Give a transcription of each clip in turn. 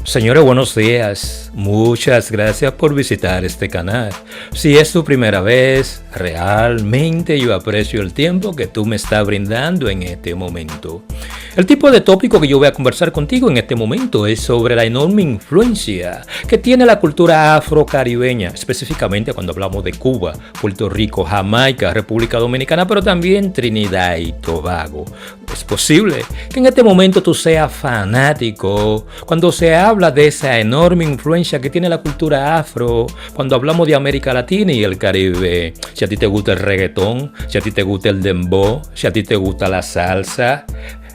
Señores, buenos días. Muchas gracias por visitar este canal. Si es tu primera vez, realmente yo aprecio el tiempo que tú me estás brindando en este momento. El tipo de tópico que yo voy a conversar contigo en este momento es sobre la enorme influencia que tiene la cultura afrocaribeña, específicamente cuando hablamos de Cuba, Puerto Rico, Jamaica, República Dominicana, pero también Trinidad y Tobago. Es posible que en este momento tú seas fanático cuando se habla de esa enorme influencia que tiene la cultura afro, cuando hablamos de América Latina y el Caribe. Si a ti te gusta el reggaetón, si a ti te gusta el dembow, si a ti te gusta la salsa,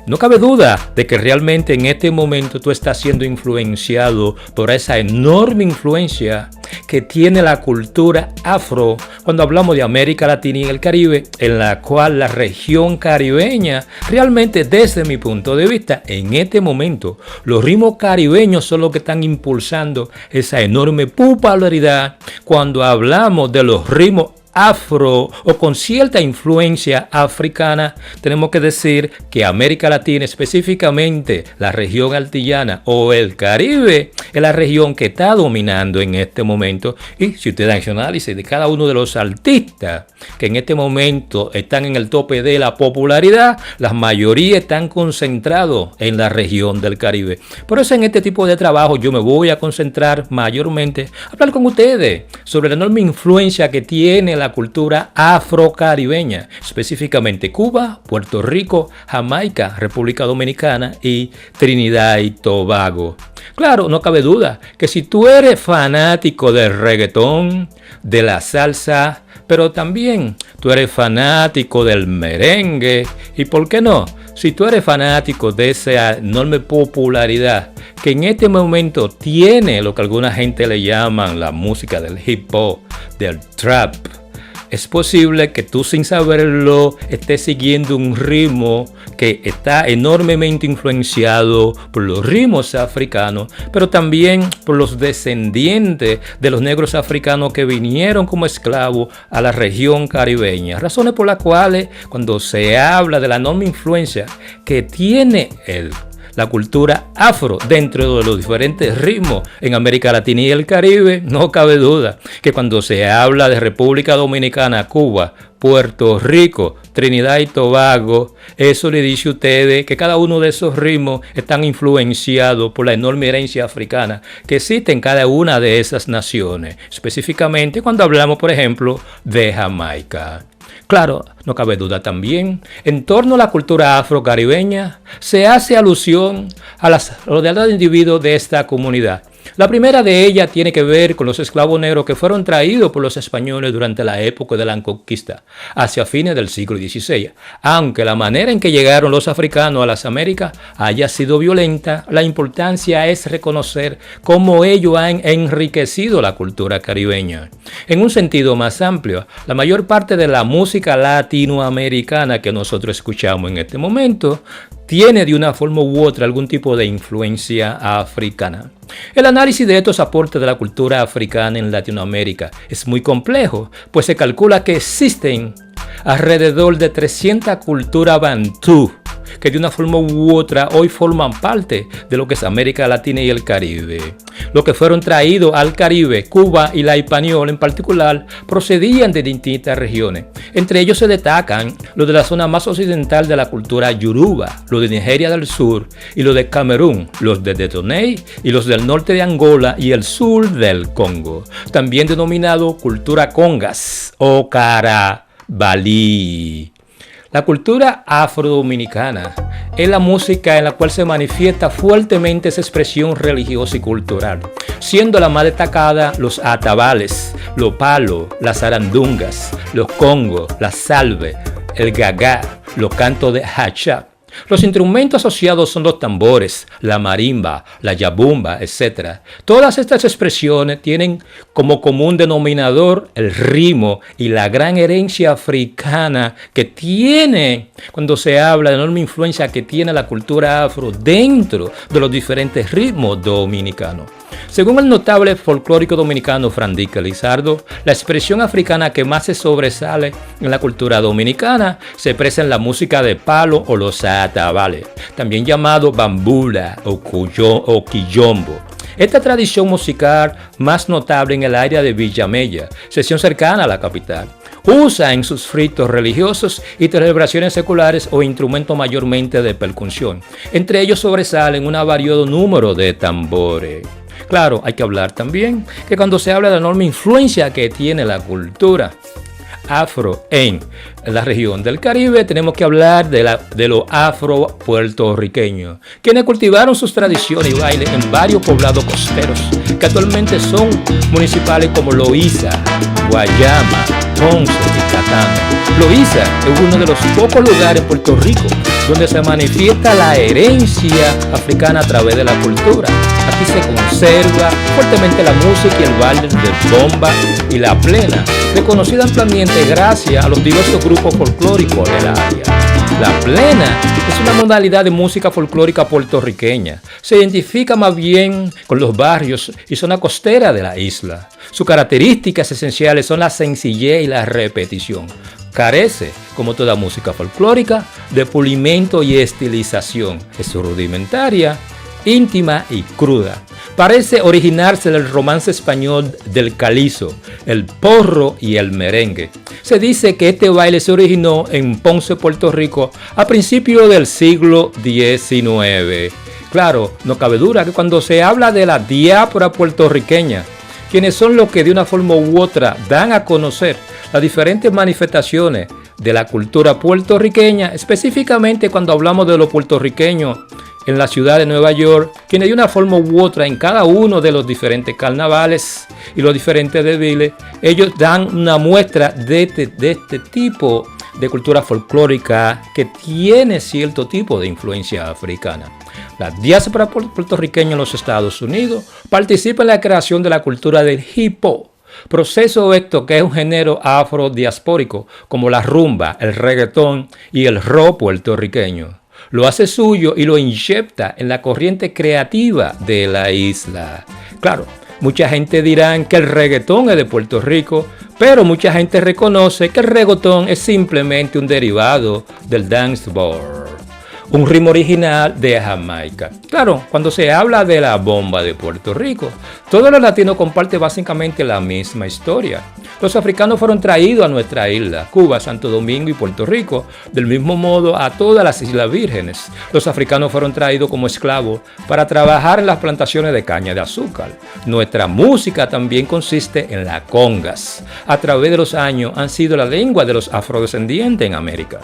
no cabe duda de que realmente en este momento tú estás siendo influenciado por esa enorme influencia que tiene la cultura afro cuando hablamos de América Latina y el Caribe, en la cual la región caribeña, realmente desde mi punto de vista, en este momento, los ritmos caribeños son los que están impulsando esa enorme popularidad cuando hablamos de los ritmos afro o con cierta influencia africana. Tenemos que decir que América Latina, específicamente la región altillana o el Caribe, es la región que está dominando en este momento. Y si usted hace análisis de cada uno de los artistas que en este momento están en el tope de la popularidad, la mayoría están concentrados en la región del Caribe. Por eso en este tipo de trabajo yo me voy a concentrar mayormente a hablar con ustedes sobre la enorme influencia que tiene la cultura afrocaribeña, específicamente Cuba, Puerto Rico, Jamaica, República Dominicana y Trinidad y Tobago. Claro, no cabe duda que si tú eres fanático del reggaetón, de la salsa, pero también tú eres fanático del merengue y, ¿por qué no? Si tú eres fanático de esa enorme popularidad que en este momento tiene lo que alguna gente le llaman la música del hip hop, del trap, es posible que tú sin saberlo estés siguiendo un ritmo que está enormemente influenciado por los ritmos africanos, pero también por los descendientes de los negros africanos que vinieron como esclavos a la región caribeña. Razones por las cuales cuando se habla de la enorme influencia que tiene la cultura afro dentro de los diferentes ritmos en América Latina y el Caribe, no cabe duda que cuando se habla de República Dominicana, Cuba, Puerto Rico, Trinidad y Tobago, eso le dice a ustedes que cada uno de esos ritmos están influenciados por la enorme herencia africana que existe en cada una de esas naciones, específicamente cuando hablamos, por ejemplo, de Jamaica. Claro, no cabe duda también, en torno a la cultura afrocaribeña se hace alusión a las rodeadas de individuos de esta comunidad. La primera de ellas tiene que ver con los esclavos negros que fueron traídos por los españoles durante la época de la conquista, hacia fines del siglo XVI. Aunque la manera en que llegaron los africanos a las Américas haya sido violenta, la importancia es reconocer cómo ellos han enriquecido la cultura caribeña. En un sentido más amplio, la mayor parte de la música latinoamericana que nosotros escuchamos en este momento tiene de una forma u otra algún tipo de influencia africana. El análisis de estos aportes de la cultura africana en Latinoamérica es muy complejo, pues se calcula que existen alrededor de 300 culturas bantú que de una forma u otra hoy forman parte de lo que es América Latina y el Caribe. Los que fueron traídos al Caribe, Cuba y la Hispaniola en particular, procedían de distintas regiones. Entre ellos se destacan los de la zona más occidental de la cultura yoruba, los de Nigeria del Sur y los de Camerún, los de Detoné y los del norte de Angola y el sur del Congo, también denominado cultura congas o carabalí. La cultura afrodominicana es la música en la cual se manifiesta fuertemente esa expresión religiosa y cultural, siendo la más destacada los atabales, los palos, las zarandungas, los congos, la salve, el gagá, los cantos de hachá. Los instrumentos asociados son los tambores, la marimba, la yabumba, etc. Todas estas expresiones tienen como común denominador el ritmo y la gran herencia africana que tiene cuando se habla de la enorme influencia que tiene la cultura afro dentro de los diferentes ritmos dominicanos. Según el notable folclórico dominicano Frandique Lizardo, la expresión africana que más se sobresale en la cultura dominicana se expresa en la música de palo o los atabales, también llamado bambula o quillombo. Esta tradición musical más notable en el área de Villamella, sección cercana a la capital, usa en sus ritos religiosos y celebraciones seculares o instrumentos mayormente de percusión. Entre ellos sobresalen un variado número de tambores. Claro, hay que hablar también que cuando se habla de la enorme influencia que tiene la cultura afro en la región del Caribe, tenemos que hablar de los afro-puertorriqueños, quienes cultivaron sus tradiciones y bailes en varios poblados costeros, que actualmente son municipales como Loíza, Guayama, Ponce y Catán. Loíza es uno de los pocos lugares en Puerto Rico donde se manifiesta la herencia africana a través de la cultura. Aquí se conserva fuertemente la música y el baile de bomba y la plena, reconocida ampliamente gracias a los diversos grupos folclóricos del área. La plena es una modalidad de música folclórica puertorriqueña. Se identifica más bien con los barrios y zona costera de la isla. Sus características esenciales son la sencillez y la repetición. Carece, como toda música folclórica, de pulimento y estilización. Es rudimentaria, íntima y cruda. Parece originarse del romance español del calizo, el porro y el merengue. Se dice que este baile se originó en Ponce, Puerto Rico, a principios del siglo XIX. Claro, no cabe duda que cuando se habla de la diáspora puertorriqueña, quienes son los que de una forma u otra dan a conocer las diferentes manifestaciones de la cultura puertorriqueña, específicamente cuando hablamos de los puertorriqueños en la ciudad de Nueva York, quienes de una forma u otra en cada uno de los diferentes carnavales y los diferentes desfiles, ellos dan una muestra de este tipo de cultura folclórica que tiene cierto tipo de influencia africana. La diáspora puertorriqueña en los Estados Unidos participa en la creación de la cultura del hip hop, proceso esto que es un género afrodiaspórico como la rumba, el reggaetón y el rock puertorriqueño. Lo hace suyo y lo inyecta en la corriente creativa de la isla. Claro, mucha gente dirá que el reggaetón es de Puerto Rico, pero mucha gente reconoce que el reggaetón es simplemente un derivado del dancehall, un ritmo original de Jamaica. Claro, cuando se habla de la bomba de Puerto Rico, todos los latinos comparten básicamente la misma historia. Los africanos fueron traídos a nuestra isla, Cuba, Santo Domingo y Puerto Rico, del mismo modo a todas las Islas Vírgenes. Los africanos fueron traídos como esclavos para trabajar en las plantaciones de caña de azúcar. Nuestra música también consiste en las congas. A través de los años han sido la lengua de los afrodescendientes en América.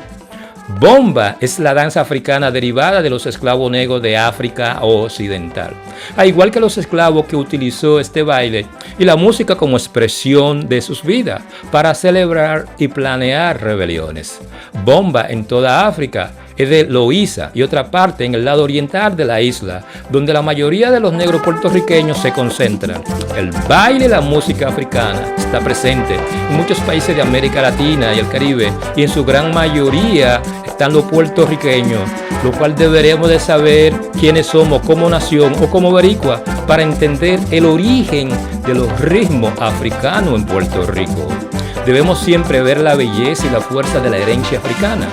Bomba es la danza africana derivada de los esclavos negros de África Occidental, al igual que los esclavos que utilizó este baile y la música como expresión de sus vidas para celebrar y planear rebeliones. Bomba en toda África es de Loíza y otra parte en el lado oriental de la isla, donde la mayoría de los negros puertorriqueños se concentran. El baile y la música africana está presente en muchos países de América Latina y el Caribe, y en su gran mayoría están los puertorriqueños, lo cual deberemos de saber quiénes somos como nación o como boricua para entender el origen de los ritmos africanos en Puerto Rico. Debemos siempre ver la belleza y la fuerza de la herencia africana.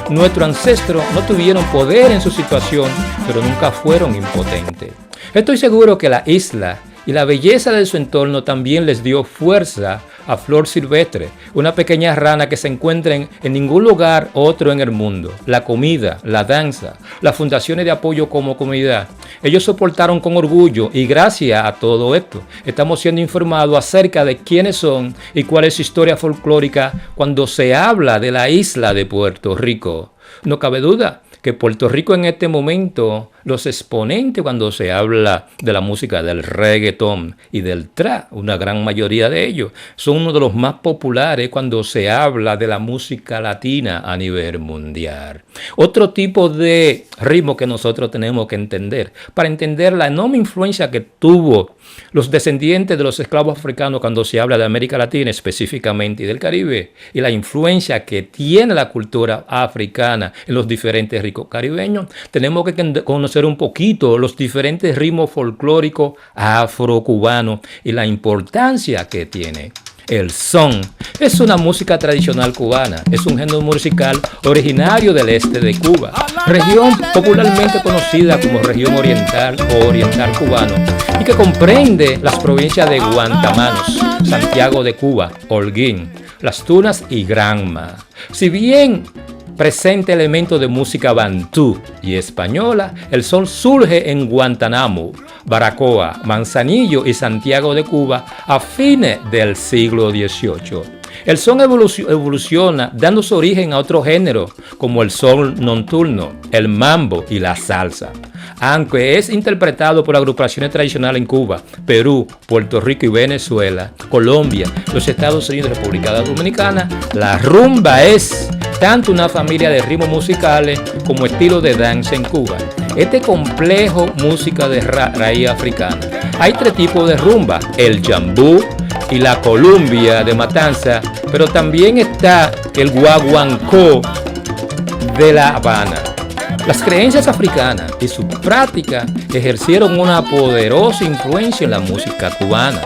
Nuestros ancestros no tuvieron poder en su situación, pero nunca fueron impotentes. Estoy seguro que la isla y la belleza de su entorno también les dio fuerza a Flor Silvestre, una pequeña rana que se encuentra en ningún lugar otro en el mundo. La comida, la danza, las fundaciones de apoyo como comunidad. Ellos soportaron con orgullo y gracias a todo esto estamos siendo informados acerca de quiénes son y cuál es su historia folclórica cuando se habla de la isla de Puerto Rico. No cabe duda que Puerto Rico en este momento, los exponentes cuando se habla de la música del reggaetón y del trap, una gran mayoría de ellos, son uno de los más populares cuando se habla de la música latina a nivel mundial. Otro tipo de ritmo que nosotros tenemos que entender, para entender la enorme influencia que tuvo los descendientes de los esclavos africanos cuando se habla de América Latina específicamente y del Caribe, y la influencia que tiene la cultura africana en los diferentes ricos caribeños, tenemos que conocer un poquito los diferentes ritmos folclóricos afrocubanos y la importancia que tiene. El son es una música tradicional cubana, es un género musical originario del este de Cuba, región popularmente conocida como región oriental o oriental cubano, y que comprende las provincias de Guantamanos, Santiago de Cuba, Holguín, Las Tunas y Granma. Si bien presenta elementos de música bantú y española, el son surge en Guantánamo, Baracoa, Manzanillo y Santiago de Cuba a fines del siglo XVIII. El son evoluciona dándose origen a otro género como el son nocturno, el mambo y la salsa. Aunque es interpretado por agrupaciones tradicionales en Cuba, Perú, Puerto Rico y Venezuela, Colombia, los Estados Unidos y República Dominicana, la rumba es tanto una familia de ritmos musicales como estilo de danza en Cuba. Este complejo música de raíz africana. Hay tres tipos de rumba, el jambú y la columbia de Matanza, pero también está el guaguancó de La Habana. Las creencias africanas y su práctica ejercieron una poderosa influencia en la música cubana.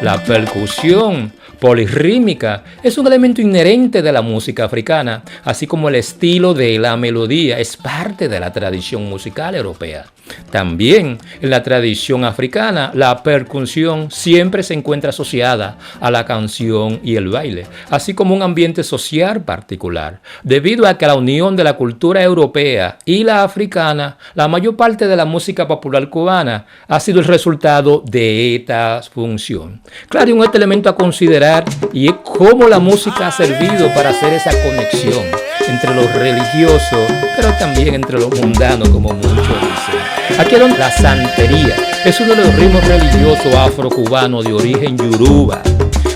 La percusión polirrítmica es un elemento inherente de la música africana, así como el estilo de la melodía es parte de la tradición musical europea. También en la tradición africana, la percusión siempre se encuentra asociada a la canción y el baile, así como un ambiente social particular. Debido a que la unión de la cultura europea y la africana, la mayor parte de la música popular cubana ha sido el resultado de esta función. Claro, y un elemento a considerar y es cómo la música ha servido para hacer esa conexión entre lo religioso, pero también entre lo mundano, como muchos dicen. Aquí es la santería, es uno de los ritmos religiosos afrocubanos de origen yoruba,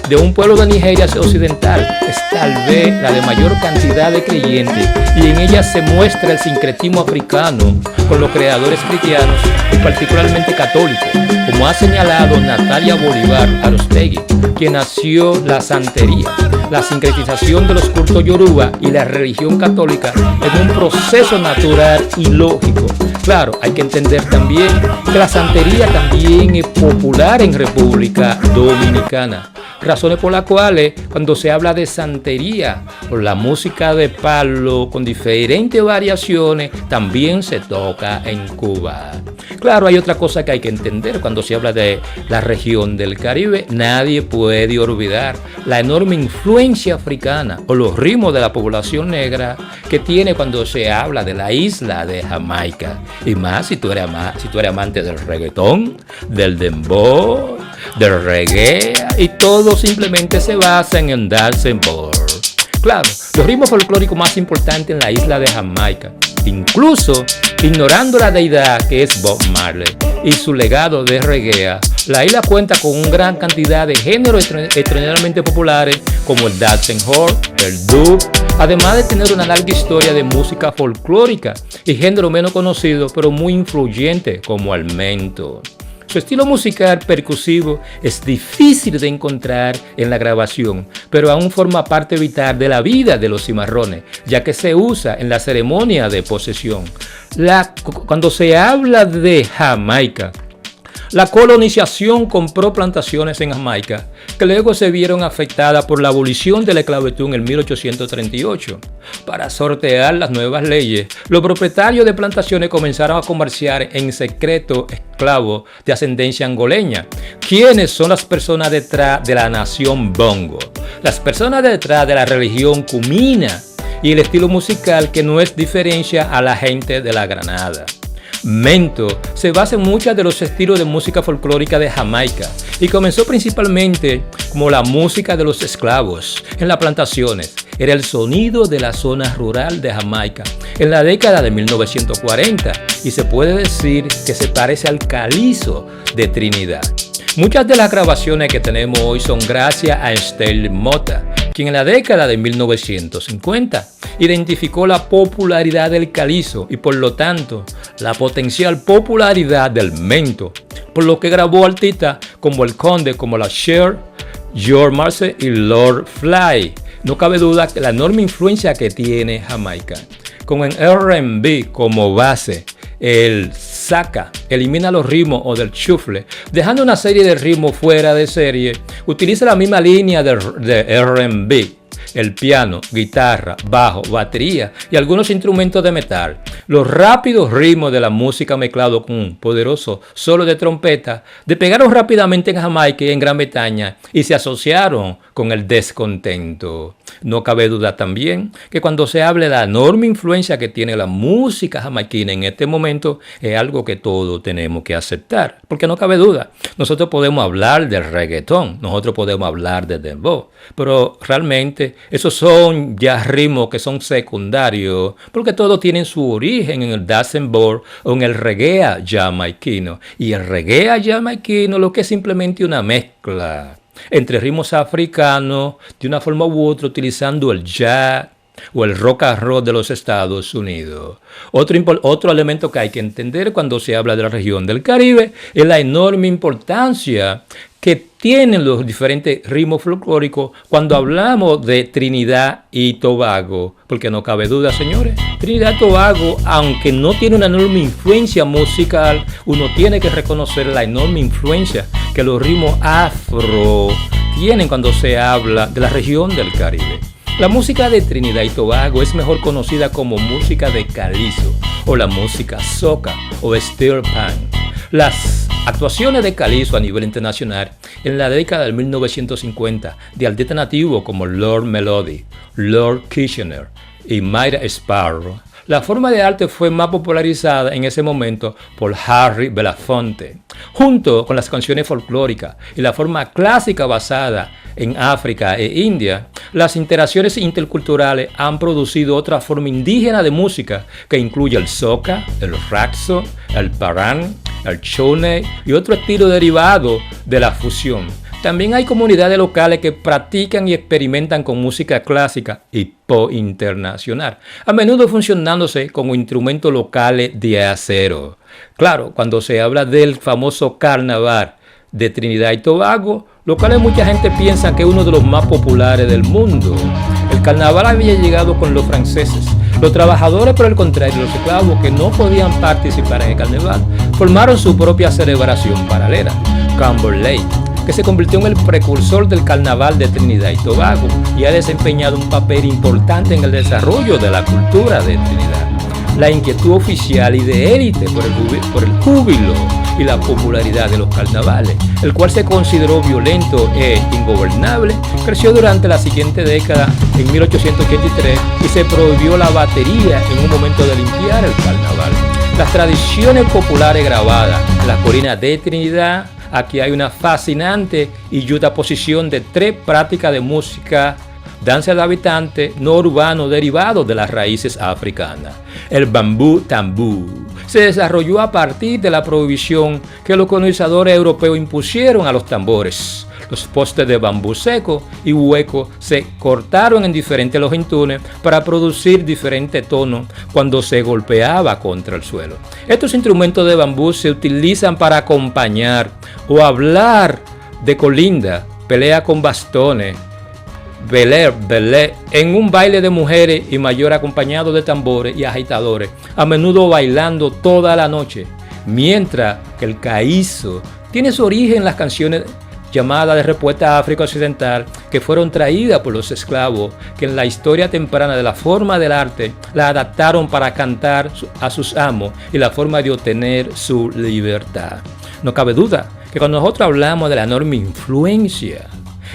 de un pueblo de Nigeria occidental. Es tal vez la de mayor cantidad de creyentes y en ella se muestra el sincretismo africano con los creadores cristianos y particularmente católicos, como ha señalado Natalia Bolívar Arostegui, quien nació la santería, la sincretización de los cultos yoruba y la religión católica en un proceso natural y lógico. Claro, hay que entender también que la santería también es popular en República Dominicana, razones por las cuales cuando se habla de santería o la música de palo con diferentes variaciones también se toca en Cuba. Claro, hay otra cosa que hay que entender cuando se habla de la región del Caribe. Nadie puede olvidar la enorme influencia africana o los ritmos de la población negra que tiene cuando se habla de la isla de Jamaica. Y más si tú eres amante del reggaetón, del dembow, del reggae, y todo simplemente se basa en el dancehall. Claro, los ritmos folclóricos más importantes en la isla de Jamaica, incluso ignorando la deidad que es Bob Marley y su legado de reggae, la isla cuenta con una gran cantidad de géneros extraordinariamente populares como el dancehall, el dub, además de tener una larga historia de música folclórica y género menos conocido pero muy influyente como el mento. Su estilo musical percusivo es difícil de encontrar en la grabación, pero aún forma parte vital de la vida de los cimarrones, ya que se usa en la ceremonia de posesión. Cuando se habla de Jamaica, la colonización compró plantaciones en Jamaica, que luego se vieron afectadas por la abolición de la esclavitud en 1838. Para sortear las nuevas leyes, los propietarios de plantaciones comenzaron a comerciar en secreto esclavos de ascendencia angoleña, quienes son las personas detrás de la nación bongo, las personas detrás de la religión cumina y el estilo musical que no es diferencia a la gente de la Granada. Mento se basa en muchos de los estilos de música folclórica de Jamaica y comenzó principalmente como la música de los esclavos en las plantaciones. Era el sonido de la zona rural de Jamaica en la década de 1940 y se puede decir que se parece al calizo de Trinidad. Muchas de las grabaciones que tenemos hoy son gracias a Sterling Motta, quien en la década de 1950 identificó la popularidad del calizo y por lo tanto la potencial popularidad del mento, por lo que grabó artistas como El Conde, como la Cher, George Marshall y Lord Fly. No cabe duda que la enorme influencia que tiene Jamaica, con el R&B como base, el saca, elimina los ritmos o del shuffle, dejando una serie de ritmos fuera de serie. Utiliza la misma línea de R&B, el piano, guitarra, bajo, batería y algunos instrumentos de metal. Los rápidos ritmos de la música mezclados con un poderoso solo de trompeta despegaron rápidamente en Jamaica y en Gran Bretaña y se asociaron con el descontento. No cabe duda también que cuando se habla de la enorme influencia que tiene la música jamaiquina en este momento, es algo que todos tenemos que aceptar, porque no cabe duda. Nosotros podemos hablar del reggaetón, nosotros podemos hablar de dembow, pero realmente esos son ya ritmos que son secundarios, porque todos tienen su origen en el dancehall o en el reggae jamaiquino. Y el reggae jamaiquino lo que es simplemente una mezcla entre ritmos africanos, de una forma u otra, utilizando el jazz o el rock and roll de los Estados Unidos. Otro elemento que hay que entender cuando se habla de la región del Caribe es la enorme importancia que tienen los diferentes ritmos folclóricos cuando hablamos de Trinidad y Tobago, porque no cabe duda, señores, Trinidad y Tobago, aunque no tiene una enorme influencia musical, uno tiene que reconocer la enorme influencia que los ritmos afro tienen cuando se habla de la región del Caribe. La música de Trinidad y Tobago es mejor conocida como música de calizo o la música soca o steel pan. Las actuaciones de calizo a nivel internacional en la década del 1950 de artistas nativos como Lord Melody, Lord Kitchener y Myra Sparrow. La forma de arte fue más popularizada en ese momento por Harry Belafonte, junto con las canciones folclóricas y la forma clásica basada en África e India. Las interacciones interculturales han producido otra forma indígena de música que incluye el soca, el raxo, el parán, el chone y otro estilo derivado de la fusión. También hay comunidades locales que practican y experimentan con música clásica y pop internacional, a menudo funcionándose como instrumentos locales de acero. Claro, cuando se habla del famoso carnaval de Trinidad y Tobago, locales mucha gente piensa que es uno de los más populares del mundo. El carnaval había llegado con los franceses. Los trabajadores, por el contrario, los esclavos que no podían participar en el carnaval, formaron su propia celebración paralela, Camberley, que se convirtió en el precursor del carnaval de Trinidad y Tobago y ha desempeñado un papel importante en el desarrollo de la cultura de Trinidad. La inquietud oficial y de élite por el júbilo y la popularidad de los carnavales, el cual se consideró violento e ingobernable, creció durante la siguiente década en 1883 y se prohibió la batería en un momento de limpiar el carnaval. Las tradiciones populares grabadas en la colina de Trinidad. Aquí hay una fascinante y juxtaposición de tres prácticas de música, danza de habitantes no urbanos derivados de las raíces africanas. El bambú tambú se desarrolló a partir de la prohibición que los colonizadores europeos impusieron a los tambores. Los postes de bambú seco y hueco se cortaron en diferentes longitudes para producir diferentes tonos cuando se golpeaba contra el suelo. Estos instrumentos de bambú se utilizan para acompañar o hablar de colinda, pelea con bastones, belé, en un baile de mujeres y mayor acompañado de tambores y agitadores, a menudo bailando toda la noche, mientras que el caízo tiene su origen en las canciones llamadas de respuesta a África Occidental, que fueron traídas por los esclavos, que en la historia temprana de la forma del arte la adaptaron para cantar a sus amos y la forma de obtener su libertad. No cabe duda que cuando nosotros hablamos de la enorme influencia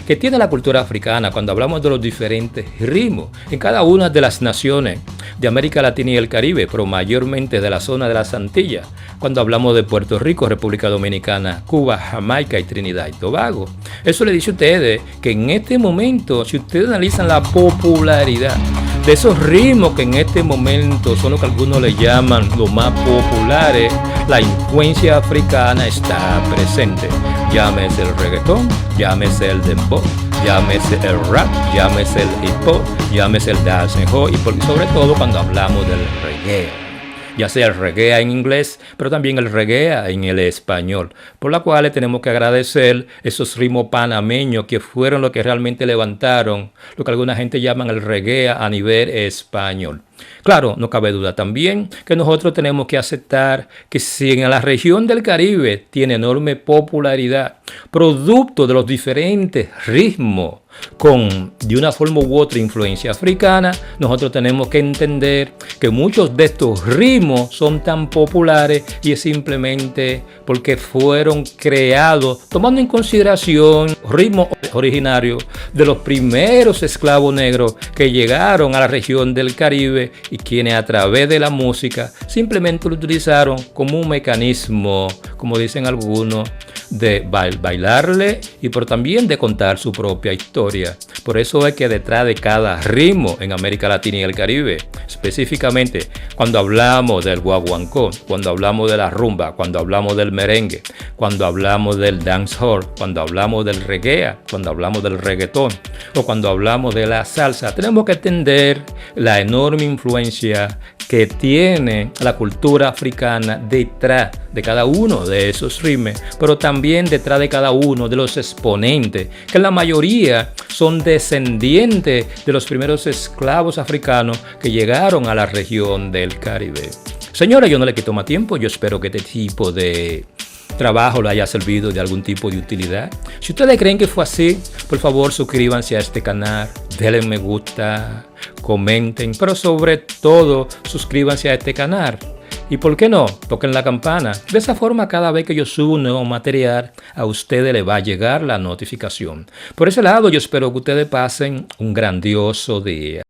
que tiene la cultura africana, cuando hablamos de los diferentes ritmos en cada una de las naciones de América Latina y el Caribe, pero mayormente de la zona de las Antillas, cuando hablamos de Puerto Rico, República Dominicana, Cuba, Jamaica y Trinidad y Tobago. Eso le dice a ustedes que en este momento, si ustedes analizan la popularidad de esos ritmos que en este momento son lo que algunos le llaman los más populares, la influencia africana está presente. Llámese el reggaetón, llámese el dembow, llámese el rap, llámese el hip hop, llámese el dancehall y sobre todo cuando hablamos del reggae. ya sea el reggae en inglés, pero también el reggae en el español, por la cual tenemos que agradecer esos ritmos panameños que fueron los que realmente levantaron lo que alguna gente llaman el reggae a nivel español. Claro, no cabe duda también que nosotros tenemos que aceptar que si en la región del Caribe tiene enorme popularidad, producto de los diferentes ritmos con de una forma u otra influencia africana, nosotros tenemos que entender que muchos de estos ritmos son tan populares y es simplemente porque fueron creados tomando en consideración ritmos originarios de los primeros esclavos negros que llegaron a la región del Caribe y quienes a través de la música simplemente lo utilizaron como un mecanismo, como dicen algunos, de bailarle y por también de contar su propia historia. Por eso es que detrás de cada ritmo en América Latina y el Caribe, específicamente cuando hablamos del guaguancó, cuando hablamos de la rumba, cuando hablamos del merengue, cuando hablamos del dancehall, cuando hablamos del reggae, cuando hablamos del reggaetón o cuando hablamos de la salsa, tenemos que entender la enorme influencia que tiene la cultura africana detrás de cada uno de esos ritmos, pero también detrás de cada uno de los exponentes, que la mayoría son descendientes de los primeros esclavos africanos que llegaron a la región del Caribe. Señora, yo no le quito más tiempo, yo espero que este tipo de trabajo le haya servido de algún tipo de utilidad. Si ustedes creen que fue así, por favor suscríbanse a este canal, denle me gusta, comenten, pero sobre todo suscríbanse a este canal. Y por qué no, toquen la campana. De esa forma, cada vez que yo subo un nuevo material, a ustedes les va a llegar la notificación. Por ese lado, yo espero que ustedes pasen un grandioso día.